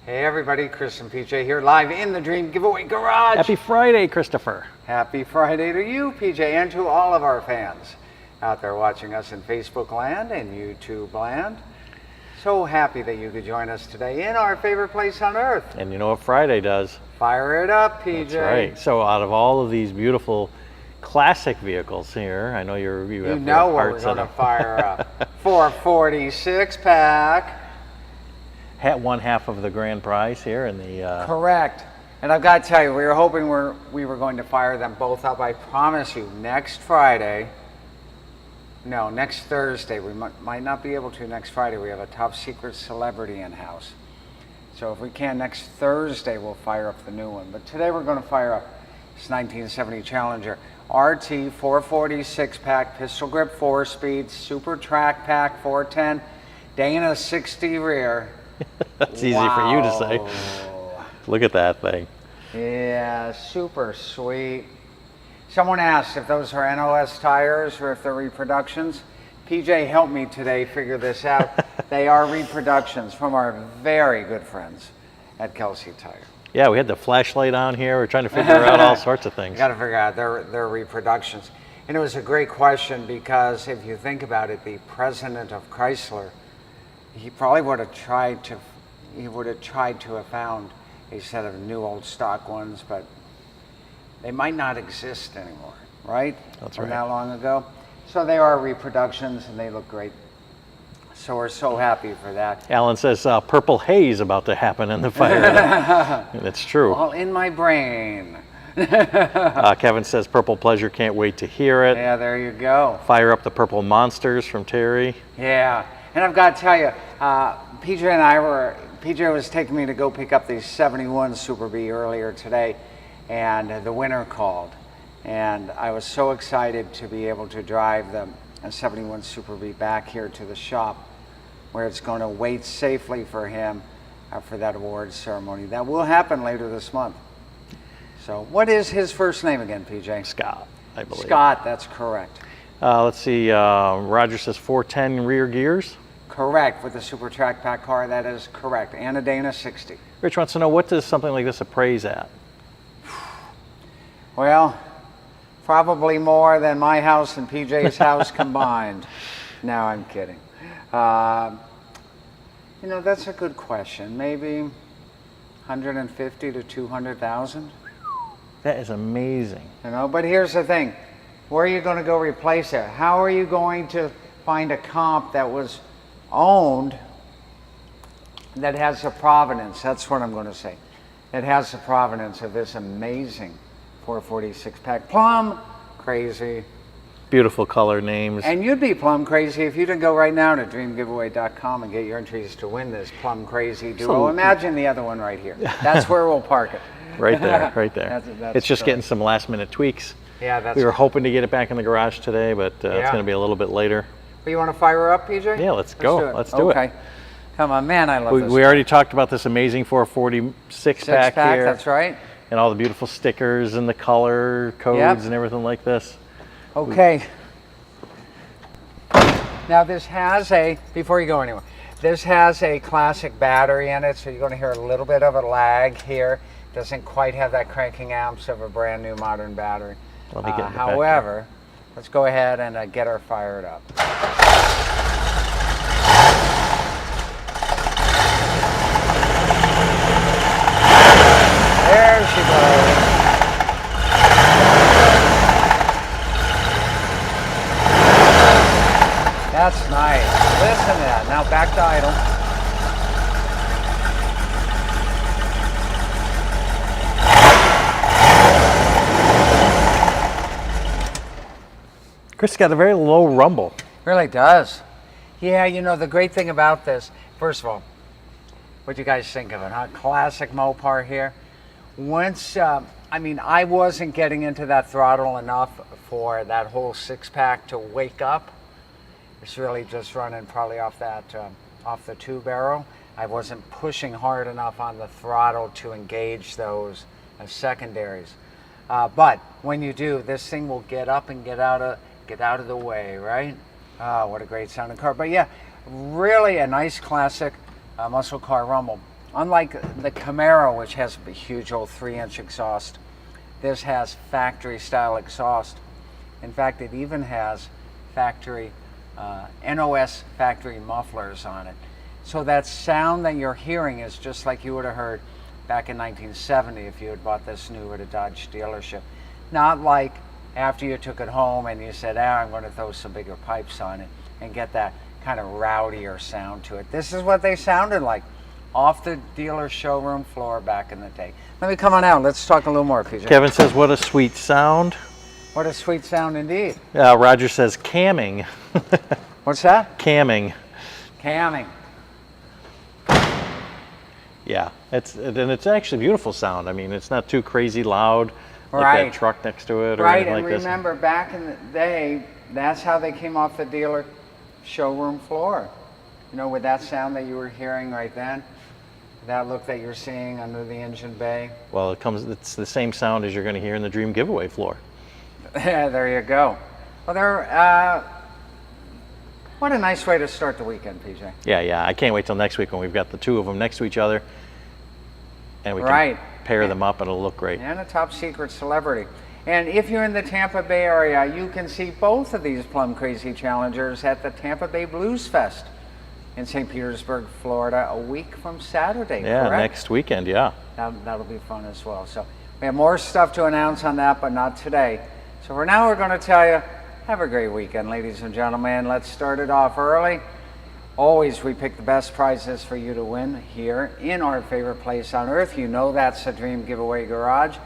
Hey everybody, Chris and PJ here live in the Dream Giveaway Garage. Happy Friday, Christopher. Happy Friday to you, PJ, and to all of our fans out there watching us in Facebook land and YouTube land. So happy that you could join us today in our favorite place on earth. And you know what Friday does? Fire it up, PJ. That's right. So out of all of these beautiful classic vehicles here, I know you have know what we're going to fire up. 446 pack. One half of the grand prize here in the Correct. And I've got to tell you, we were hoping we were going to fire them both up. I promise you, next Thursday, we might not be able to next Friday. We have a top secret celebrity in-house. So if we can, next Thursday, we'll fire up the new one. But today we're going to fire up this 1970 Challenger RT 446 pack, pistol grip 4-speed, super track pack 410, Dana 60 rear. That's easy for you to say. Look at that thing. Yeah, super sweet. Someone asked if those are NOS tires or if they're reproductions. PJ helped me today figure this out. They are reproductions from our very good friends at Kelsey Tire. Yeah, we had the flashlight on here. We're trying to figure out all sorts of things. Got to figure out they're reproductions. And it was a great question because if you think about it, the president of Chrysler, he probably would have tried to have found a set of new old stock ones, but they might not exist anymore, right? That's From right. that long ago. So they are reproductions and they look great. So we're so happy for that. Alan says purple haze about to happen in the fire. And it's true. All in my brain. Kevin says purple pleasure, can't wait to hear it. Yeah, there you go. Fire up the purple monsters from Terry. Yeah, and I've got to tell you, PJ was taking me to go pick up these 71 Super B earlier today, and the winner called. And I was so excited to be able to drive the 71 Super B back here to the shop where it's going to wait safely for him for that awards ceremony. That will happen later this month. So what is his first name again, PJ? Scott, I believe. Scott, that's correct. Let's see, Roger says 410 rear gears. Correct, with the Super Track Pack car, that is correct. And a Dana 60. Rich wants to know, what does something like this appraise at? Well, probably more than my house and PJ's house combined. No, I'm kidding. That's a good question. Maybe 150 to 200,000. That is amazing. But here's the thing. Where are you going to go replace it? How are you going to find a comp that was owned that has the provenance? That's what I'm going to say. It has the provenance of this amazing 446 pack. Plum Crazy. Beautiful color names. And you'd be plum crazy if you didn't go right now to dreamgiveaway.com and get your entries to win this Plum Crazy duo. Imagine the other one right here. That's where we'll park it. Right there, right there. That's it's just correct. getting some last minute tweaks. Yeah, we were hoping to get it back in the garage today, but it's going to be a little bit later. But you want to fire her up, PJ? Yeah, let's go. Let's do it. Okay. Come on, man, I love this. We already talked about this amazing 446 pack here. That's right. And all the beautiful stickers and the color codes and everything like this. Okay. Now this has before you go anywhere, this has a classic battery in it, so you're going to hear a little bit of a lag here. Doesn't quite have that cranking amps of a brand new modern battery. Let me get however, let's go ahead and get her fired up. There she goes. That's nice. Listen to that. Now back to idle. Chris got a very low rumble. Really does. Yeah, the great thing about this, first of all, what do you guys think of it, huh? Classic Mopar here. Once, I wasn't getting into that throttle enough for that whole six-pack to wake up. It's really just running probably off the two-barrel. I wasn't pushing hard enough on the throttle to engage those secondaries. But when you do, this thing will get up and get out of the way, right? Oh, what a great sounding car. But yeah, really a nice classic muscle car rumble. unlike the Camaro, which has a huge old 3-inch exhaust, this has factory style exhaust. In fact, it even has factory NOS factory mufflers on it. So that sound that you're hearing is just like you would have heard back in 1970 if you had bought this new at a Dodge dealership. Not like after you took it home and you said, I'm going to throw some bigger pipes on it and get that kind of rowdier sound to it. This is what they sounded like off the dealer showroom floor back in the day. Let me come on out. Let's talk a little more, PJ. Kevin says, what a sweet sound. What a sweet sound indeed. Roger says, camming. What's that? Camming. Camming. Yeah, it's actually a beautiful sound. I mean, it's not too crazy loud, like Right. that truck next to it or Right, anything and like this. remember back in the day, that's how they came off the dealer showroom floor. You know, with that sound that you were hearing right then, that look that you're seeing under the engine bay. Well, it's the same sound as you're going to hear in the Dream giveaway floor. There you go. Well, what a nice way to start the weekend, PJ. Yeah, I can't wait till next week when we've got the two of them next to each other, and we can Right. pair them up and it'll look great. And a top secret celebrity. And if you're in the Tampa Bay area, you can see both of these Plum Crazy Challengers at the Tampa Bay Blues Fest in St. Petersburg, Florida, a week from Saturday, Yeah, correct? next weekend, yeah. That'll be fun as well. So we have more stuff to announce on that, but not today. So for now, we're going to tell you, have a great weekend, ladies and gentlemen. Let's start it off early. Always, we pick the best prizes for you to win here in our favorite place on earth. You know that's the Dream Giveaway Garage.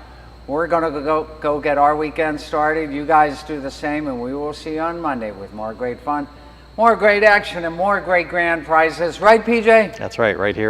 We're going to go get our weekend started. You guys do the same, and we will see you on Monday with more great fun, more great action, and more great grand prizes. Right, PJ? That's right here.